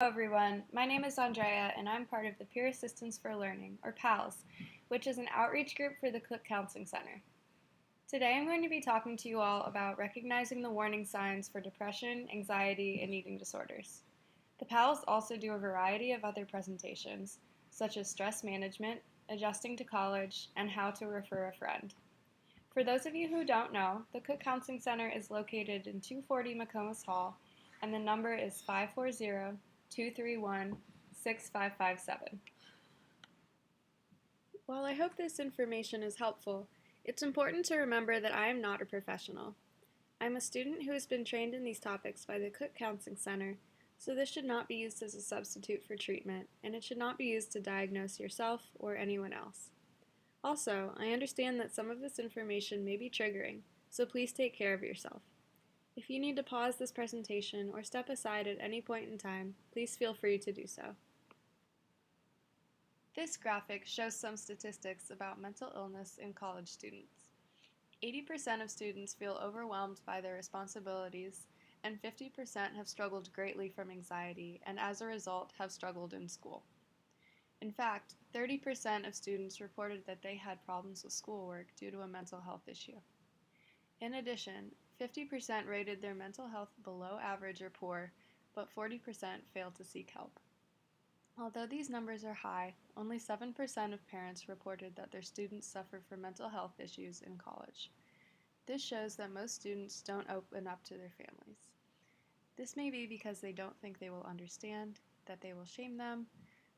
Hello everyone, my name is Andrea and I'm part of the Peer Assistance for Learning, or PALS, which is an outreach group for the Cook Counseling Center. Today I'm going to be talking to you all about recognizing the warning signs for depression, anxiety, and eating disorders. The PALS also do a variety of other presentations, such as stress management, adjusting to college, and how to refer a friend. For those of you who don't know, the Cook Counseling Center is located in 240 McComas Hall, and the number is 540-231-6557. While I hope this information is helpful, it's important to remember that I am not a professional. I'm a student who has been trained in these topics by the Cook Counseling Center, so this should not be used as a substitute for treatment, and it should not be used to diagnose yourself or anyone else. Also, I understand that some of this information may be triggering, so please take care of yourself. If you need to pause this presentation or step aside at any point in time, please feel free to do so. This graphic shows some statistics about mental illness in college students. 80% of students feel overwhelmed by their responsibilities, and 50% have struggled greatly from anxiety and as a result have struggled in school. In fact, 30% of students reported that they had problems with schoolwork due to a mental health issue. In addition, 50% rated their mental health below average or poor, but 40% failed to seek help. Although these numbers are high, only 7% of parents reported that their students suffer from mental health issues in college. This shows that most students don't open up to their families. This may be because they don't think they will understand, that they will shame them,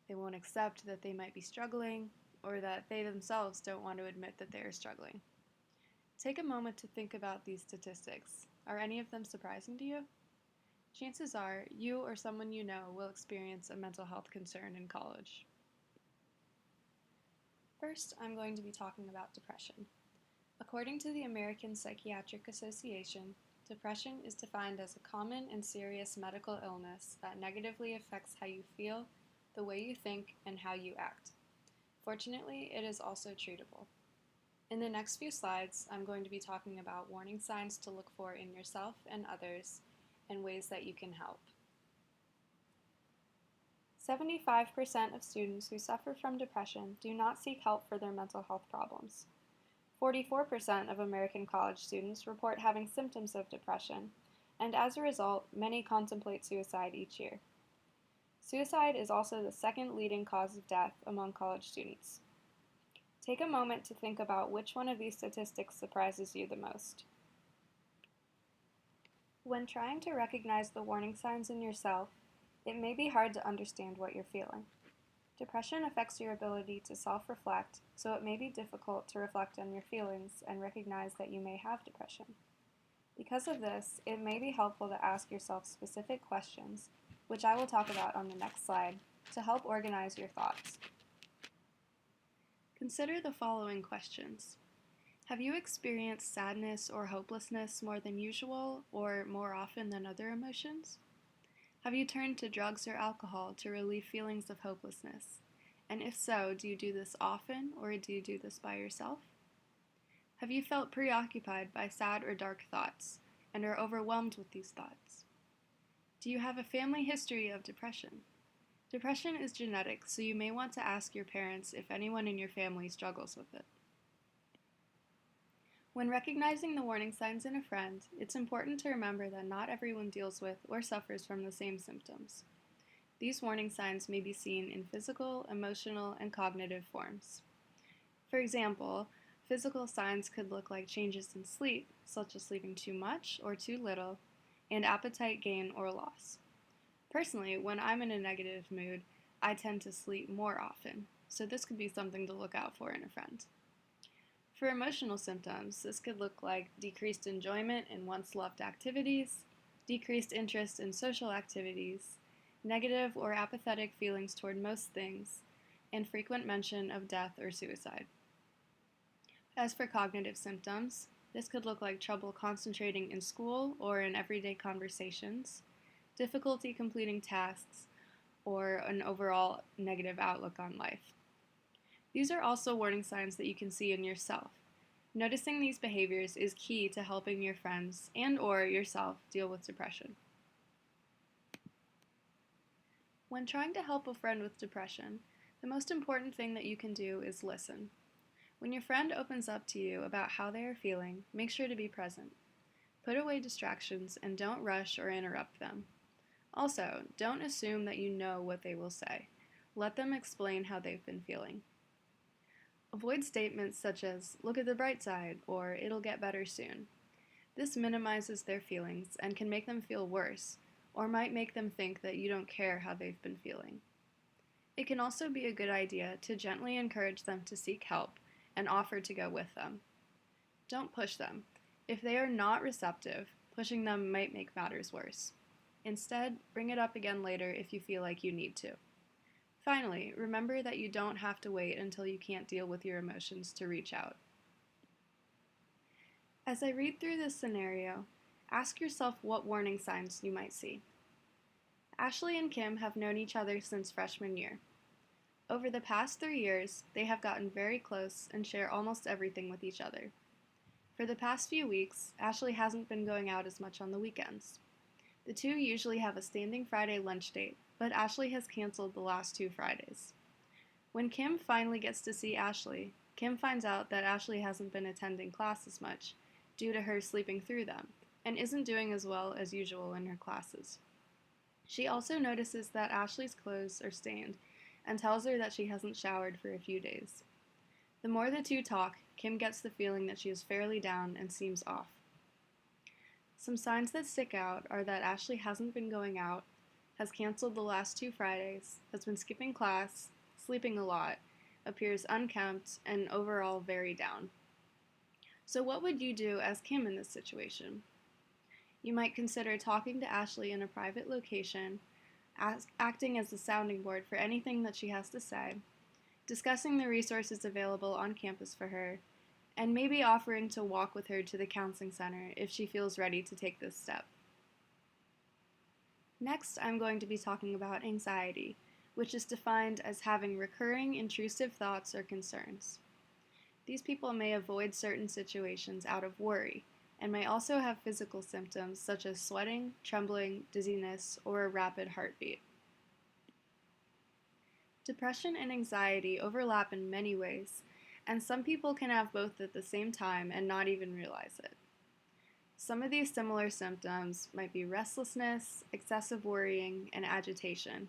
they won't accept that they might be struggling, or that they themselves don't want to admit that they are struggling. Take a moment to think about these statistics. Are any of them surprising to you? Chances are you or someone you know will experience a mental health concern in college. First, I'm going to be talking about depression. According to the American Psychiatric Association, depression is defined as a common and serious medical illness that negatively affects how you feel, the way you think, and how you act. Fortunately, it is also treatable. In the next few slides, I'm going to be talking about warning signs to look for in yourself and others, and ways that you can help. 75% of students who suffer from depression do not seek help for their mental health problems. 44% of American college students report having symptoms of depression, and as a result, many contemplate suicide each year. Suicide is also the second leading cause of death among college students. Take a moment to think about which one of these statistics surprises you the most. When trying to recognize the warning signs in yourself, it may be hard to understand what you're feeling. Depression affects your ability to self-reflect, so it may be difficult to reflect on your feelings and recognize that you may have depression. Because of this, it may be helpful to ask yourself specific questions, which I will talk about on the next slide, to help organize your thoughts. Consider the following questions. Have you experienced sadness or hopelessness more than usual or more often than other emotions? Have you turned to drugs or alcohol to relieve feelings of hopelessness? And if so, do you do this often or do you do this by yourself? Have you felt preoccupied by sad or dark thoughts and are overwhelmed with these thoughts? Do you have a family history of depression? Depression is genetic, so you may want to ask your parents if anyone in your family struggles with it. When recognizing the warning signs in a friend, it's important to remember that not everyone deals with or suffers from the same symptoms. These warning signs may be seen in physical, emotional, and cognitive forms. For example, physical signs could look like changes in sleep, such as sleeping too much or too little, and appetite gain or loss. Personally, when I'm in a negative mood, I tend to sleep more often, so this could be something to look out for in a friend. For emotional symptoms, this could look like decreased enjoyment in once loved activities, decreased interest in social activities, negative or apathetic feelings toward most things, and frequent mention of death or suicide. As for cognitive symptoms, this could look like trouble concentrating in school or in everyday conversations, difficulty completing tasks, or an overall negative outlook on life. These are also warning signs that you can see in yourself. Noticing these behaviors is key to helping your friends and/or yourself deal with depression. When trying to help a friend with depression, the most important thing that you can do is listen. When your friend opens up to you about how they are feeling, make sure to be present. Put away distractions and don't rush or interrupt them. Also, don't assume that you know what they will say. Let them explain how they've been feeling. Avoid statements such as, "look at the bright side," or "it'll get better soon." This minimizes their feelings and can make them feel worse, or might make them think that you don't care how they've been feeling. It can also be a good idea to gently encourage them to seek help and offer to go with them. Don't push them. If they are not receptive, pushing them might make matters worse. Instead, bring it up again later if you feel like you need to. Finally, remember that you don't have to wait until you can't deal with your emotions to reach out. As I read through this scenario, ask yourself what warning signs you might see. Ashley and Kim have known each other since freshman year. Over the past 3 years, they have gotten very close and share almost everything with each other. For the past few weeks, Ashley hasn't been going out as much on the weekends. The two usually have a standing Friday lunch date, but Ashley has canceled the last 2 Fridays. When Kim finally gets to see Ashley, Kim finds out that Ashley hasn't been attending class as much due to her sleeping through them, and isn't doing as well as usual in her classes. She also notices that Ashley's clothes are stained and tells her that she hasn't showered for a few days. The more the two talk, Kim gets the feeling that she is fairly down and seems off. Some signs that stick out are that Ashley hasn't been going out, has canceled the last 2 Fridays, has been skipping class, sleeping a lot, appears unkempt, and overall very down. So what would you do as Kim in this situation? You might consider talking to Ashley in a private location, acting as a sounding board for anything that she has to say, discussing the resources available on campus for her, and maybe offering to walk with her to the counseling center if she feels ready to take this step. Next, I'm going to be talking about anxiety, which is defined as having recurring intrusive thoughts or concerns. These people may avoid certain situations out of worry, and may also have physical symptoms such as sweating, trembling, dizziness, or a rapid heartbeat. Depression and anxiety overlap in many ways, and some people can have both at the same time and not even realize it. Some of these similar symptoms might be restlessness, excessive worrying, and agitation.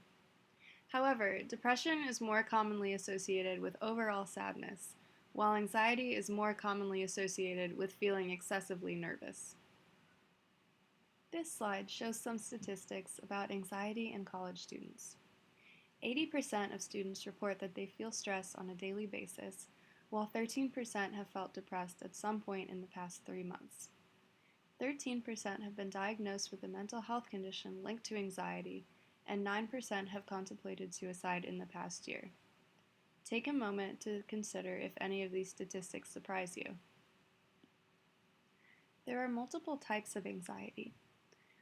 However, depression is more commonly associated with overall sadness, while anxiety is more commonly associated with feeling excessively nervous. This slide shows some statistics about anxiety in college students. 80% of students report that they feel stress on a daily basis, while 13% have felt depressed at some point in the past 3 months. 13% have been diagnosed with a mental health condition linked to anxiety, and 9% have contemplated suicide in the past year. Take a moment to consider if any of these statistics surprise you. There are multiple types of anxiety.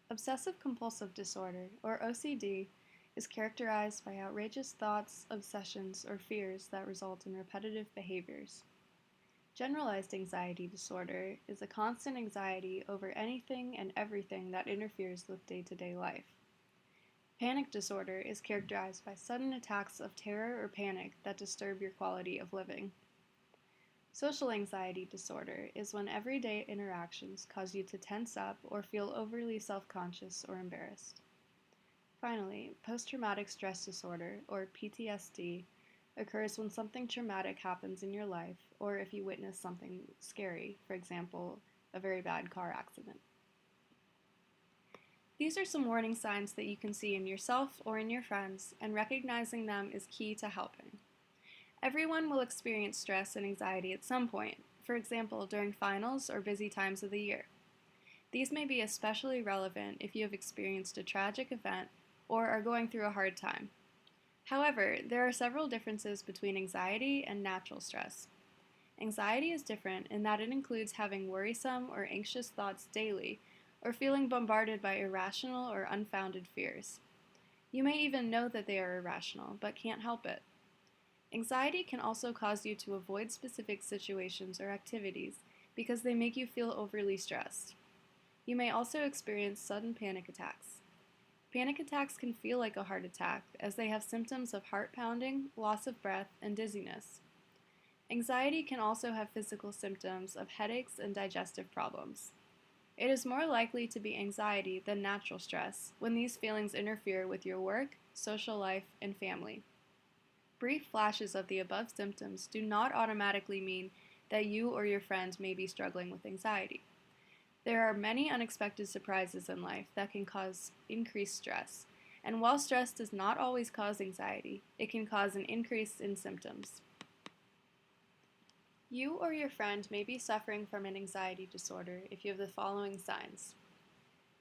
Obsessive-compulsive disorder, or OCD, is characterized by outrageous thoughts, obsessions, or fears that result in repetitive behaviors. Generalized anxiety disorder is a constant anxiety over anything and everything that interferes with day-to-day life. Panic disorder is characterized by sudden attacks of terror or panic that disturb your quality of living. Social anxiety disorder is when everyday interactions cause you to tense up or feel overly self-conscious or embarrassed. Finally, post-traumatic stress disorder, or PTSD, occurs when something traumatic happens in your life or if you witness something scary, for example, a very bad car accident. These are some warning signs that you can see in yourself or in your friends, and recognizing them is key to helping. Everyone will experience stress and anxiety at some point, for example, during finals or busy times of the year. These may be especially relevant if you have experienced a tragic event or are going through a hard time. However, there are several differences between anxiety and natural stress. Anxiety is different in that it includes having worrisome or anxious thoughts daily, or feeling bombarded by irrational or unfounded fears. You may even know that they are irrational, but can't help it. Anxiety can also cause you to avoid specific situations or activities because they make you feel overly stressed. You may also experience sudden panic attacks. Panic attacks can feel like a heart attack as they have symptoms of heart pounding, loss of breath, and dizziness. Anxiety can also have physical symptoms of headaches and digestive problems. It is more likely to be anxiety than natural stress when these feelings interfere with your work, social life, and family. Brief flashes of the above symptoms do not automatically mean that you or your friend may be struggling with anxiety. There are many unexpected surprises in life that can cause increased stress, and while stress does not always cause anxiety, it can cause an increase in symptoms. You or your friend may be suffering from an anxiety disorder if you have the following signs.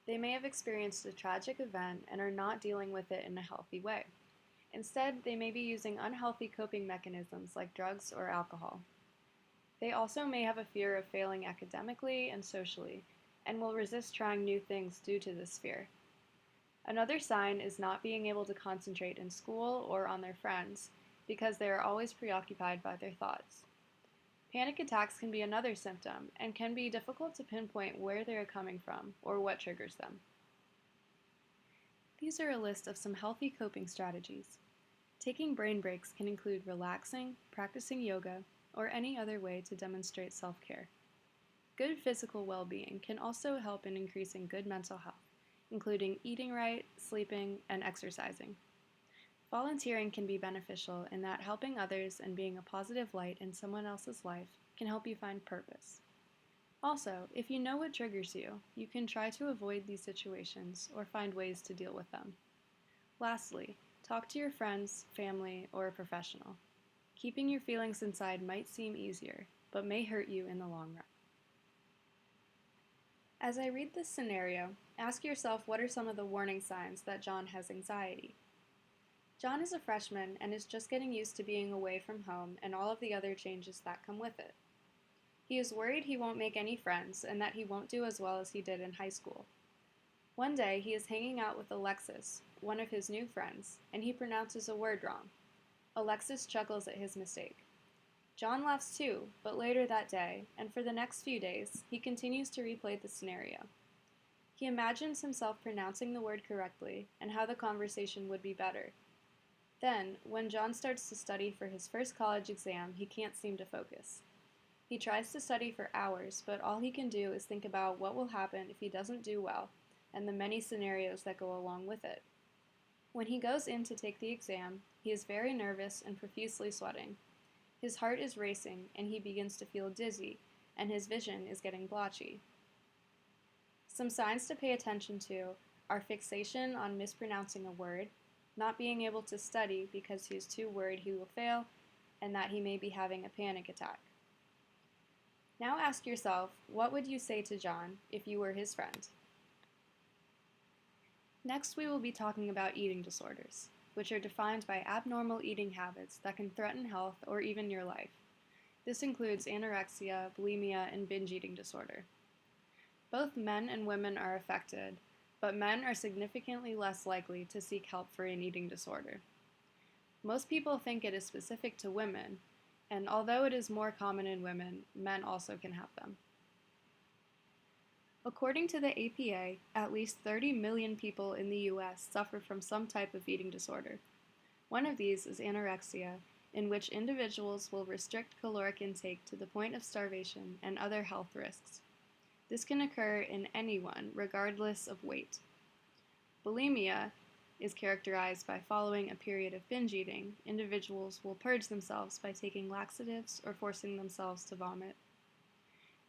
They may have experienced a tragic event and are not dealing with it in a healthy way. Instead, they may be using unhealthy coping mechanisms like drugs or alcohol. They also may have a fear of failing academically and socially, and will resist trying new things due to this fear. Another sign is not being able to concentrate in school or on their friends because they are always preoccupied by their thoughts. Panic attacks can be another symptom and can be difficult to pinpoint where they are coming from or what triggers them. These are a list of some healthy coping strategies. Taking brain breaks can include relaxing, practicing yoga, or any other way to demonstrate self-care. Good physical well-being can also help in increasing good mental health, including eating right, sleeping, and exercising. Volunteering can be beneficial in that helping others and being a positive light in someone else's life can help you find purpose. Also, if you know what triggers you, you can try to avoid these situations or find ways to deal with them. Lastly, talk to your friends, family, or a professional. Keeping your feelings inside might seem easier, but may hurt you in the long run. As I read this scenario, ask yourself what are some of the warning signs that John has anxiety. John is a freshman and is just getting used to being away from home and all of the other changes that come with it. He is worried he won't make any friends and that he won't do as well as he did in high school. One day, he is hanging out with Alexis, one of his new friends, and he pronounces a word wrong. Alexis chuckles at his mistake. John laughs too, but later that day, and for the next few days, he continues to replay the scenario. He imagines himself pronouncing the word correctly and how the conversation would be better. Then, when John starts to study for his first college exam, he can't seem to focus. He tries to study for hours, but all he can do is think about what will happen if he doesn't do well, and the many scenarios that go along with it. When he goes in to take the exam, he is very nervous and profusely sweating. His heart is racing, and he begins to feel dizzy, and his vision is getting blotchy. Some signs to pay attention to are fixation on mispronouncing a word, not being able to study because he is too worried he will fail, and that he may be having a panic attack. Now ask yourself, what would you say to John if you were his friend? Next, we will be talking about eating disorders, which are defined by abnormal eating habits that can threaten health or even your life. This includes anorexia, bulimia, and binge eating disorder. Both men and women are affected, but men are significantly less likely to seek help for an eating disorder. Most people think it is specific to women, and although it is more common in women, men also can have them. According to the APA, at least 30 million people in the US suffer from some type of eating disorder. One of these is anorexia, in which individuals will restrict caloric intake to the point of starvation and other health risks. This can occur in anyone, regardless of weight. Bulimia is characterized by following a period of binge eating. Individuals will purge themselves by taking laxatives or forcing themselves to vomit.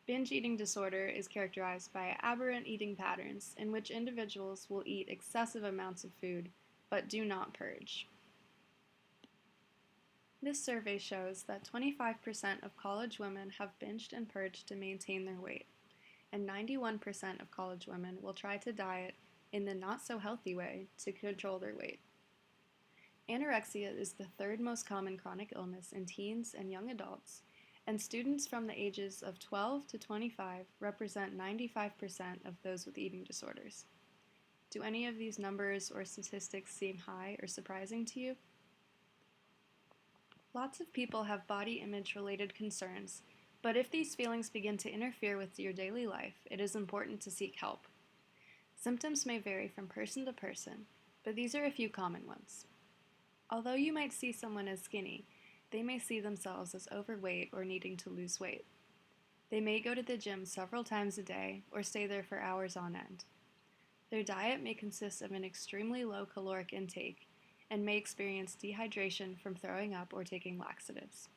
Binge eating disorder is characterized by aberrant eating patterns in which individuals will eat excessive amounts of food but do not purge. This survey shows that 25% of college women have binged and purged to maintain their weight, and 91% of college women will try to diet in the not-so-healthy way to control their weight. Anorexia is the third most common chronic illness in teens and young adults, and students from the ages of 12 to 25 represent 95% of those with eating disorders. Do any of these numbers or statistics seem high or surprising to you? Lots of people have body image-related concerns, but if these feelings begin to interfere with your daily life, it is important to seek help. Symptoms may vary from person to person, but these are a few common ones. Although you might see someone as skinny, they may see themselves as overweight or needing to lose weight. They may go to the gym several times a day or stay there for hours on end. Their diet may consist of an extremely low caloric intake and may experience dehydration from throwing up or taking laxatives.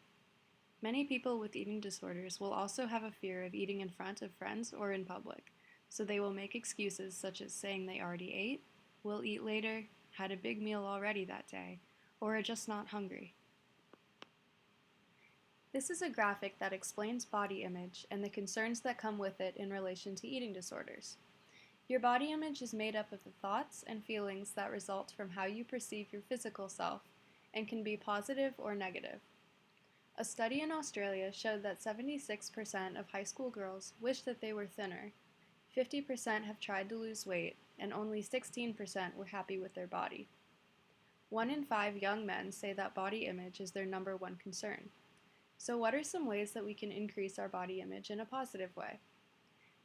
Many people with eating disorders will also have a fear of eating in front of friends or in public, so they will make excuses such as saying they already ate, will eat later, had a big meal already that day, or are just not hungry. This is a graphic that explains body image and the concerns that come with it in relation to eating disorders. Your body image is made up of the thoughts and feelings that result from how you perceive your physical self and can be positive or negative. A study in Australia showed that 76% of high school girls wish that they were thinner, 50% have tried to lose weight, and only 16% were happy with their body. 1 in 5 young men say that body image is their number one concern. So what are some ways that we can increase our body image in a positive way?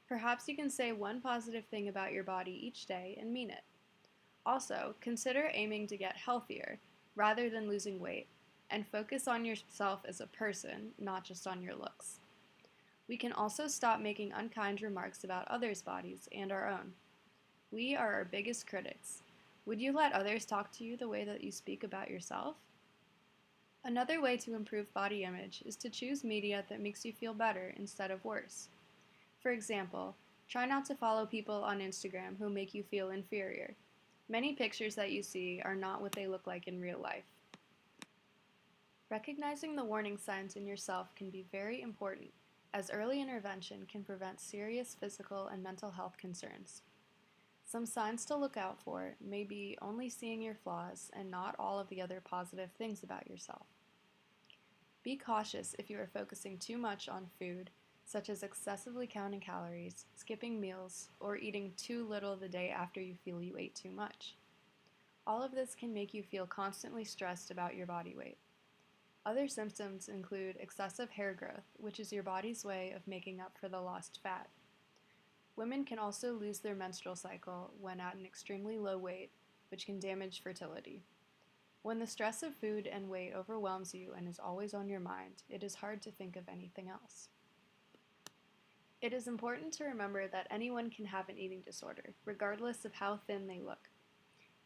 Perhaps you can say one positive thing about your body each day and mean it. Also, consider aiming to get healthier rather than losing weight, and focus on yourself as a person, not just on your looks. We can also stop making unkind remarks about others' bodies and our own. We are our biggest critics. Would you let others talk to you the way that you speak about yourself? Another way to improve body image is to choose media that makes you feel better instead of worse. For example, try not to follow people on Instagram who make you feel inferior. Many pictures that you see are not what they look like in real life. Recognizing the warning signs in yourself can be very important, as early intervention can prevent serious physical and mental health concerns. Some signs to look out for may be only seeing your flaws and not all of the other positive things about yourself. Be cautious if you are focusing too much on food, such as excessively counting calories, skipping meals, or eating too little the day after you feel you ate too much. All of this can make you feel constantly stressed about your body weight. Other symptoms include excessive hair growth, which is your body's way of making up for the lost fat. Women can also lose their menstrual cycle when at an extremely low weight, which can damage fertility. When the stress of food and weight overwhelms you and is always on your mind, it is hard to think of anything else. It is important to remember that anyone can have an eating disorder, regardless of how thin they look.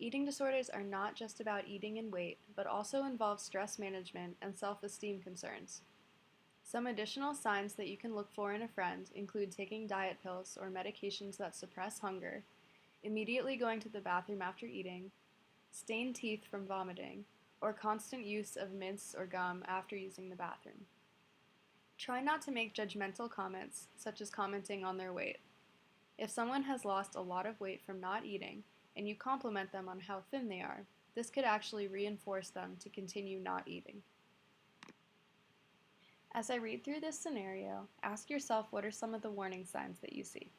Eating disorders are not just about eating and weight, but also involve stress management and self-esteem concerns. Some additional signs that you can look for in a friend include taking diet pills or medications that suppress hunger, immediately going to the bathroom after eating, stained teeth from vomiting, or constant use of mints or gum after using the bathroom. Try not to make judgmental comments, such as commenting on their weight. If someone has lost a lot of weight from not eating, and you compliment them on how thin they are, this could actually reinforce them to continue not eating. As I read through this scenario, ask yourself what are some of the warning signs that you see.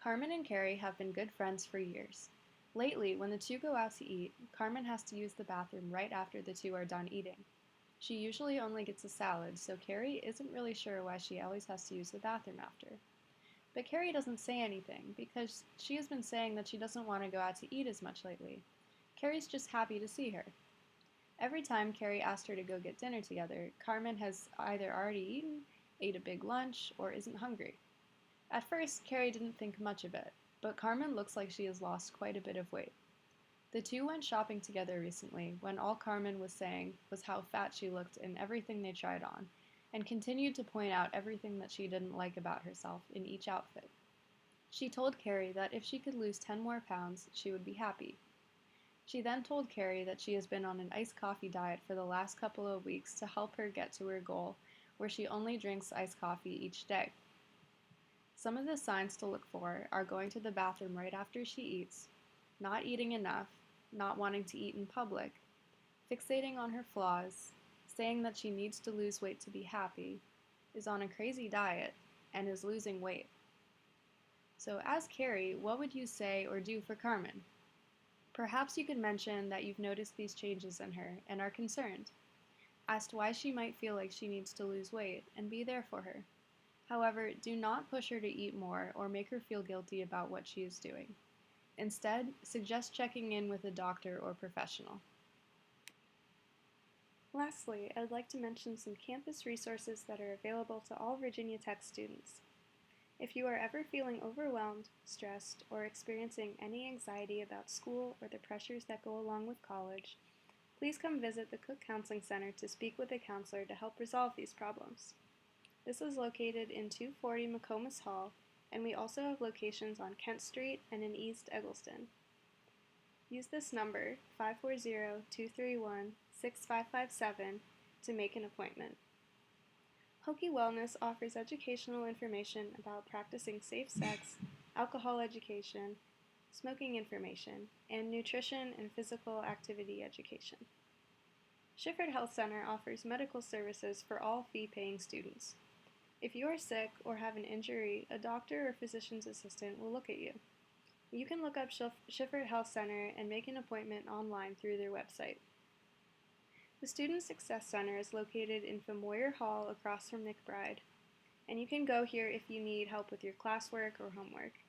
Carmen and Carrie have been good friends for years. Lately, when the two go out to eat, Carmen has to use the bathroom right after the two are done eating. She usually only gets a salad, so Carrie isn't really sure why she always has to use the bathroom after. But Carrie doesn't say anything because she has been saying that she doesn't want to go out to eat as much lately. Carrie's just happy to see her. Every time Carrie asked her to go get dinner together, Carmen has either already eaten, ate a big lunch, or isn't hungry. At first, Carrie didn't think much of it, but Carmen looks like she has lost quite a bit of weight. The two went shopping together recently when all Carmen was saying was how fat she looked in everything they tried on, and continued to point out everything that she didn't like about herself in each outfit. She told Carrie that if she could lose 10 more pounds, she would be happy. She then told Carrie that she has been on an iced coffee diet for the last couple of weeks to help her get to her goal, where she only drinks iced coffee each day. Some of the signs to look for are going to the bathroom right after she eats, not eating enough, not wanting to eat in public, fixating on her flaws, saying that she needs to lose weight to be happy, is on a crazy diet, and is losing weight. So as Carrie, what would you say or do for Carmen? Perhaps you could mention that you've noticed these changes in her and are concerned. Ask why she might feel like she needs to lose weight and be there for her. However, do not push her to eat more or make her feel guilty about what she is doing. Instead, suggest checking in with a doctor or professional. Lastly, I would like to mention some campus resources that are available to all Virginia Tech students. If you are ever feeling overwhelmed, stressed, or experiencing any anxiety about school or the pressures that go along with college, please come visit the Cook Counseling Center to speak with a counselor to help resolve these problems. This is located in 240 McComas Hall, and we also have locations on Kent Street and in East Eggleston. Use this number, 540-231-6557, to make an appointment. Hokie Wellness offers educational information about practicing safe sex, alcohol education, smoking information, and nutrition and physical activity education. Shifford Health Center offers medical services for all fee-paying students. If you are sick or have an injury, a doctor or physician's assistant will look at you. You can look up Shifford Health Center and make an appointment online through their website. The Student Success Center is located in Famoyer Hall across from McBride, and you can go here if you need help with your classwork or homework.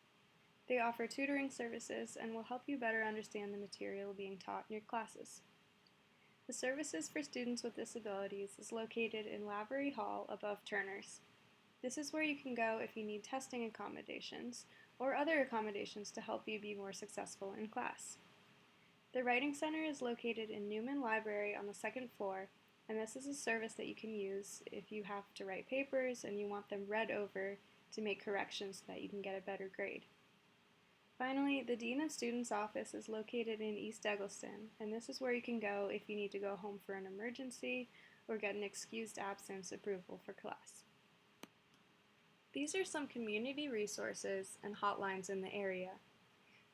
They offer tutoring services and will help you better understand the material being taught in your classes. The Services for Students with Disabilities is located in Lavery Hall above Turner's. This is where you can go if you need testing accommodations or other accommodations to help you be more successful in class. The Writing Center is located in Newman Library on the second floor, and this is a service that you can use if you have to write papers and you want them read over to make corrections so that you can get a better grade. Finally, the Dean of Students' office is located in East Eggleston, and this is where you can go if you need to go home for an emergency or get an excused absence approval for class. These are some community resources and hotlines in the area.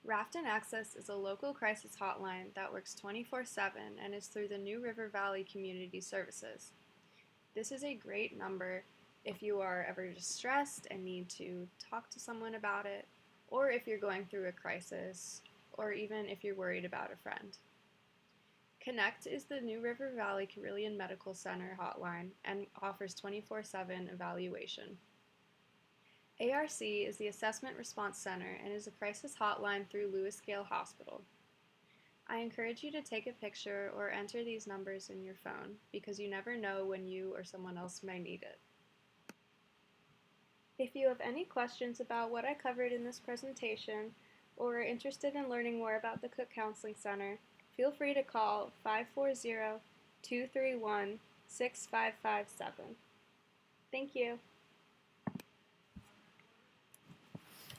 Rafton Access is a local crisis hotline that works 24/7 and is through the New River Valley Community Services. This is a great number if you are ever distressed and need to talk to someone about it, or if you're going through a crisis, or even if you're worried about a friend. Connect is the New River Valley Carilion Medical Center hotline and offers 24/7 evaluation. ARC is the Assessment Response Center and is a crisis hotline through Lewis Gale Hospital. I encourage you to take a picture or enter these numbers in your phone because you never know when you or someone else might need it. If you have any questions about what I covered in this presentation or are interested in learning more about the Cook Counseling Center, feel free to call 540-231-6557. Thank you.